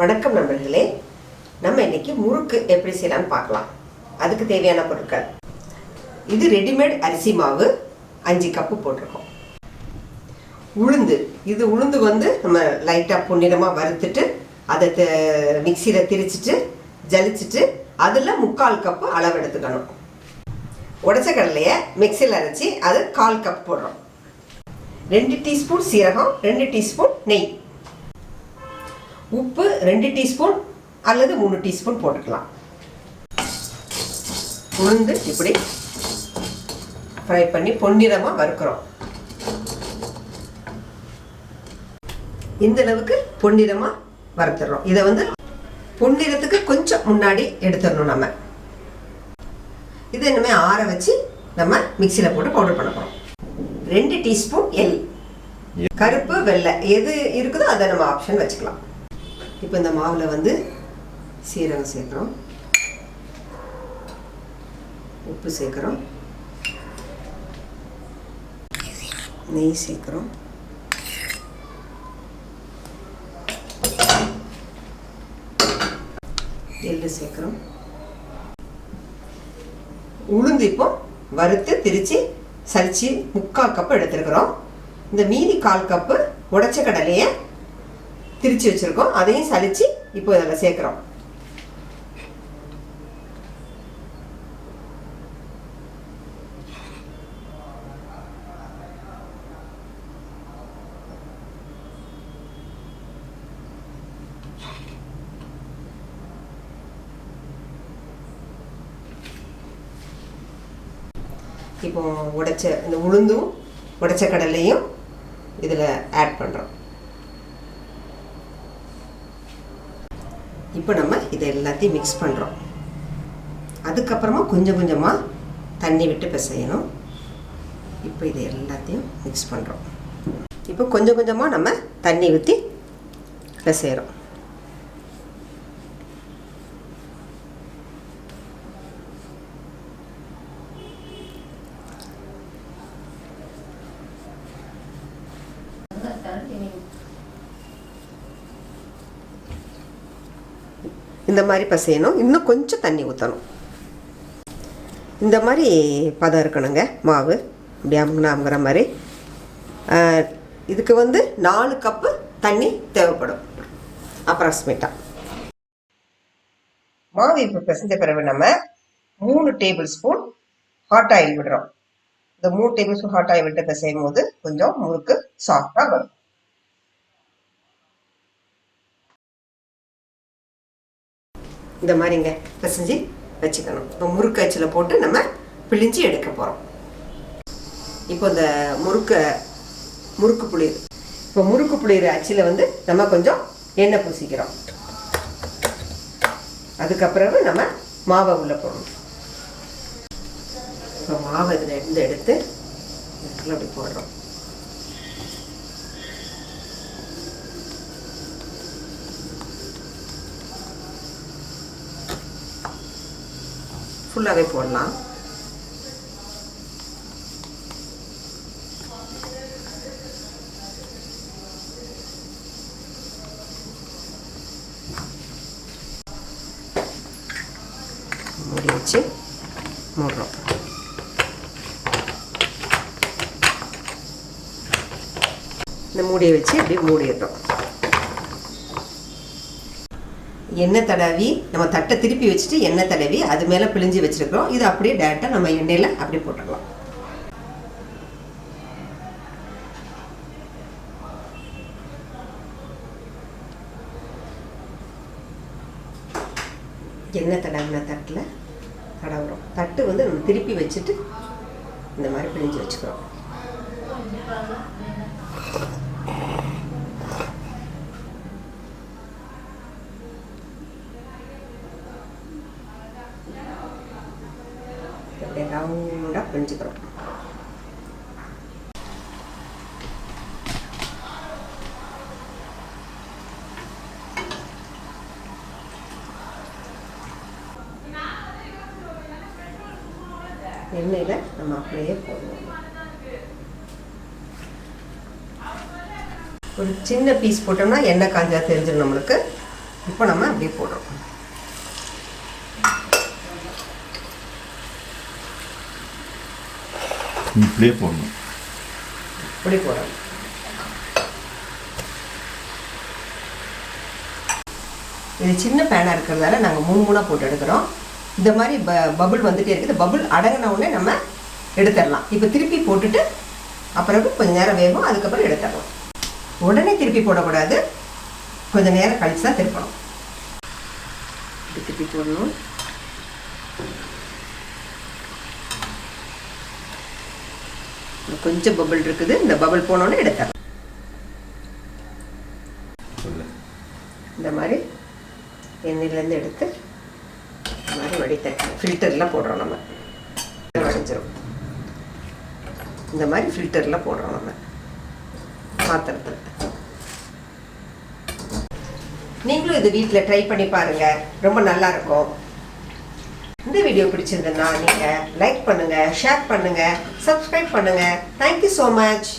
வணக்கம் நண்பர்களே, நம்ம இன்னைக்கு முறுக்கு எப்படி செய்யலாம்னு பார்க்கலாம். அதுக்கு தேவையான பொருட்கள், இது ரெடிமேட் அரிசி மாவு 5 கப்பு போட்டிருக்கோம். உளுந்து, இது உளுந்து வந்து நம்ம லைட்டாக பொன்னிறமாக வறுத்துட்டு அதை மிக்சியில் திரிச்சிட்டு ஜலிச்சிட்டு அதில் 3/4 கப்பு அளவு எடுத்துக்கணும். உடச்ச கடலையை மிக்சியில் அரைச்சி அது 1/4 கப் போடுறோம். 2 டீஸ்பூன் சீரகம், 2 டீஸ்பூன் நெய், உப்பு 2 டீஸ்பூன் அல்லது 3 டீஸ்பூன் போட்டுக்கலாம். உளுந்து இப்படி ஃப்ரை பண்ணி பொன்னிறமாக வறுக்கிறோம். இந்த அளவுக்கு பொன்னிறமாக வறுத்துடுறோம். இதை வந்து பொன்னிறத்துக்கு கொஞ்சம் முன்னாடி எடுத்துடணும். நம்ம இதை இனிமே ஆற வச்சு நம்ம மிக்சியில் போட்டு பவுடர் பண்ண போகிறோம். 2 டீஸ்பூன் எள், கருப்பு வெள்ளை எது இருக்குதோ அதை நம்ம ஆப்ஷன் வச்சுக்கலாம். இப்போ இந்த மாவில் வந்து சீரகம் சேர்க்குறோம், உப்பு சேர்க்குறோம், நெய் சேர்க்குறோம், எள்ளு சேர்க்குறோம். உளுந்து இப்போ வறுத்து திரிச்சு சலிச்சு 3/4 கப்பு எடுத்துருக்குறோம். இந்த மீதி 1/4 கப்பு உடைச்ச கடலையை திரிச்சு வச்சிருக்கோம், அதையும் சலிச்சு இப்போ இதில் சேர்க்குறோம். இப்போ உடைச்ச இந்த உளுந்தும் உடைச்ச கடலையும் இதில் ஆட் பண்ணுறோம். இப்போ நம்ம இதை எல்லாத்தையும் மிக்ஸ் பண்ணுறோம். அதுக்கப்புறமா கொஞ்சம் கொஞ்சமாக தண்ணி விட்டு பிசையணும். இப்போ இதை எல்லாத்தையும் மிக்ஸ் பண்ணுறோம். இப்போ கொஞ்சம் கொஞ்சமாக நம்ம தண்ணி ஊற்றி பிசைகிறோம். இந்த மாதிரி பசையணும். இன்னும் கொஞ்சம் தண்ணி ஊற்றணும். இந்த மாதிரி பதம் இருக்கணுங்க மாவு, அப்படி அமுங்கிற மாதிரி. இதுக்கு வந்து 4 கப்பு தண்ணி தேவைப்படும் அப்ராக்சிமேட்டாக. மாவு இப்போ பிசைஞ்ச பிறகு நம்ம 3 டேபிள் ஸ்பூன் ஹாட் ஆயில் விடுறோம். இந்த 3 டேபிள் ஸ்பூன் ஹாட் ஆயில் விட்டு பிசையும் போது கொஞ்சம் முறுக்கு சாஃப்டாக வரும். இந்த மாதிரிங்க பிசைஞ்சு வச்சுக்கணும். இப்போ முறுக்கு அச்சில் போட்டு நம்ம பிழிஞ்சு எடுக்க போகிறோம். இப்போ இந்த முறுக்கு புளிர், இப்போ முறுக்கு புளிர் அச்சில் வந்து நம்ம கொஞ்சம் எண்ணெய் பூசிக்கிறோம். அதுக்கப்புறம் நம்ம மாவை உள்ளே போடணும். இப்போ மாவை இதில் இருந்து எடுத்து அப்படி போடுறோம். ஃபுல்லாகவே போடலாம். மூடி வச்சு மூடுறோம். இந்த மூடியை வச்சு அப்படியே மூடிடுறோம். எண்ணெய் தடவி நம்ம தட்டை திருப்பி வச்சுட்டு எண்ணெய் தடவி அது மேலே பிழிஞ்சு வச்சுருக்கிறோம். இது அப்படியே டேரெக்டாக நம்ம எண்ணெயில் அப்படி போட்டுடலாம். எண்ணெய் தடவின தட்டில் தடவுறோம். தட்டு வந்து நம்ம திருப்பி வச்சுட்டு இந்த மாதிரி பிழிஞ்சு வச்சுக்கிறோம். ரவுண்டாக பிழிஞ்சுக்கிறோம். எண்ணெயில் நம்ம அப்படியே போடுவோம். ஒரு சின்ன பீஸ் போட்டோம்னா எண்ணெய் காஞ்சா தெரிஞ்சிடும் நம்மளுக்கு. இப்போ நம்ம அப்படியே போடுறோம். இப்படியே போடணும். இப்படி போடணும். இது சின்ன பேனாக இருக்கிறதால நாங்கள் 3 போட்டு எடுக்கிறோம். இந்த மாதிரி பபுள் வந்துகிட்டே இருக்குது. பபுள் அடங்கின உடனே நம்ம எடுத்துடலாம். இப்போ திருப்பி போட்டுட்டு அப்புறம் கொஞ்சம் நேரம் வேகும், அதுக்கப்புறம் எடுத்துடலாம். உடனே திருப்பி போடக்கூடாது, கொஞ்சம் நேரம் கழிச்சு தான் திருப்பணும். திருப்பி போடணும். கொஞ்சம் பபுள் இருக்குது, இந்த பபுள் போனோடனே எடுத்துடலாம். இந்த மாதிரி எண்ணெயிலேருந்து எடுத்து இந்த மாதிரி வடித்தட்டி ஃபில்டரில் போடுறோம். நம்ம வடிஞ்சிடும். இந்த மாதிரி ஃபில்டரில் போடுறோம் நம்ம பாத்திரத்தில். நீங்களும் இது வீட்டில் ட்ரை பண்ணி பாருங்கள், ரொம்ப நல்லாயிருக்கும். இந்த வீடியோ பிடிச்சிருந்ததுன்னா நீங்கள் லைக் பண்ணுங்கள், ஷேர் பண்ணுங்கள், சப்ஸ்கிரைப் பண்ணுங்கள். Thank you so much.